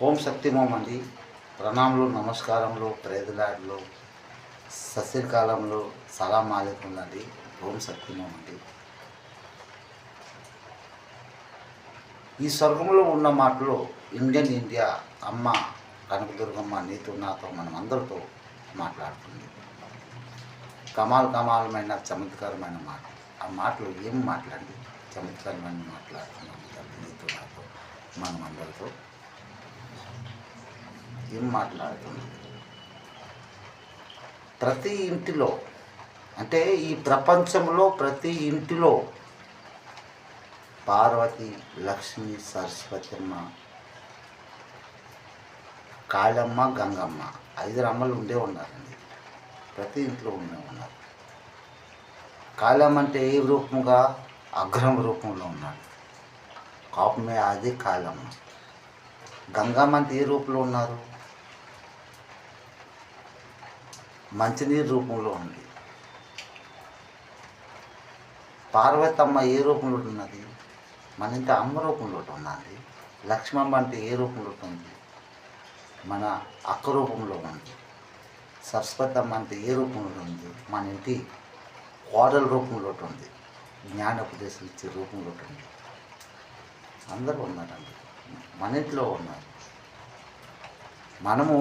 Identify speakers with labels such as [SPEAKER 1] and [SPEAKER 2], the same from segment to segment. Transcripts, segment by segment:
[SPEAKER 1] ఓం శక్తిమోం అండి. ప్రణాములు, నమస్కారములు, ప్రేదలాడులు, సస్యకాలంలో సలాం అలైకుం అండి. ఓం శక్తిమోం అండి. ఈ స్వర్గంలో ఉన్న మాటలు ఇండియన్ ఇండియా అమ్మ కనకదుర్గమ్మ నీతో నాతో మనం అందరితో మాట్లాడుతుంది. కమాలమైన చమత్కారమైన మాట. ఆ మాటలు ఏం మాట్లాడి చమత్కారమైన మాట్లాడుతున్నాం నీతో నాతో మనం అందరితో ఏం మాట్లాడుతున్నాం. ప్రతి ఇంటిలో అంటే ఈ ప్రపంచంలో ప్రతి ఇంటిలో పార్వతి, లక్ష్మి, సరస్వతమ్మ, కాళమ్మ, గంగమ్మ 5 అమ్మలు ఉండే ఉన్నారండి. ప్రతి ఇంట్లో ఉండే ఉన్నారు. కాళమ్మ అంటే ఏ రూపంగా? అగ్రహం రూపంలో ఉన్నాడు. కోపమే అది కాళమ్మ. గంగమ్మ అంటే ఏ రూపంలో ఉన్నారు? మంచినీరు రూపంలో ఉంది. పార్వతమ్మ ఏ రూపంలో ఉన్నది? మన ఇంటి అమ్మ రూపంలో ఉన్నది. లక్ష్మమ్మ అంటే ఏ రూపంలో ఉంది? మన అక్క రూపంలో ఉంది. సరస్వతమ్మ అంటే ఏ రూపంలో ఉంది? మన ఇంటి కోడల రూపంలో ఉంది. జ్ఞానోపదేశం ఇచ్చే రూపంలో ఉంది. అందరూ ఉన్నారండి, మన ఇంట్లో ఉన్నారు. మనము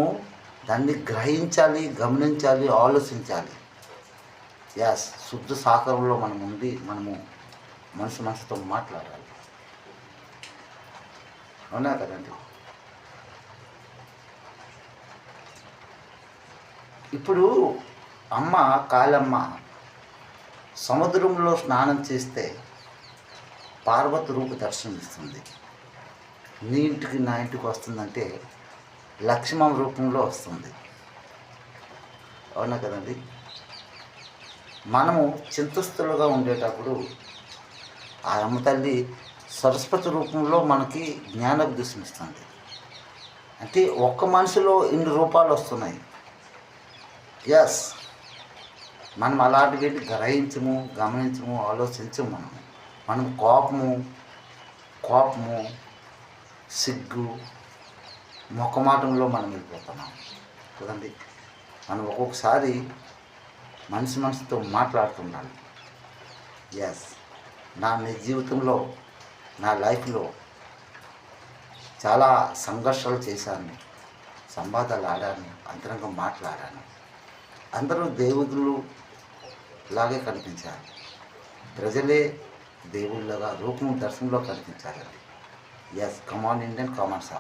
[SPEAKER 1] దాన్ని గ్రహించాలి, గమనించాలి, ఆలోచించాలి. శుద్ధ సాకారంలో మనం ఉండి మనము మనసుతో మాట్లాడాలి. అవునా కదండి? ఇప్పుడు అమ్మ కాళమ్మ సముద్రంలో స్నానం చేస్తే పార్వతి రూప దర్శనం ఇస్తుంది. నీ ఇంటికి నా ఇంటికి వస్తుందంటే లక్ష్మమ్మ రూపంలో వస్తుంది. అవునా కదండి? మనము చింతస్తులుగా ఉండేటప్పుడు ఆ అమ్మ తల్లి సరస్వతి రూపంలో మనకి జ్ఞానోపదేశం ఇస్తుంది. అంటే ఒక్క మనిషిలో ఇన్ని రూపాలు వస్తున్నాయి. మనం అలాంటివి గ్రహించము, గమనించము, ఆలోచించము. మనం కోపము, సిగ్గు, మొక్కమాటంలో మనం వెళ్ళిపోతున్నాం కదండి. మనం ఒక్కొక్కసారి మనసుతో మాట్లాడుతున్నాను. నా జీవితంలో, నా లైఫ్లో చాలా సంఘర్షాలు చేశాను, సంవాదాలు ఆడాను, అంతరంగం మాట్లాడాను. అందరూ దేవుళ్ళు లాగే కనిపించారు. ప్రజలే దేవుళ్ళగా రూపం దర్శనంలో కనిపించారండి. కమాన్ ఇండియన్, కమాన్ సార్.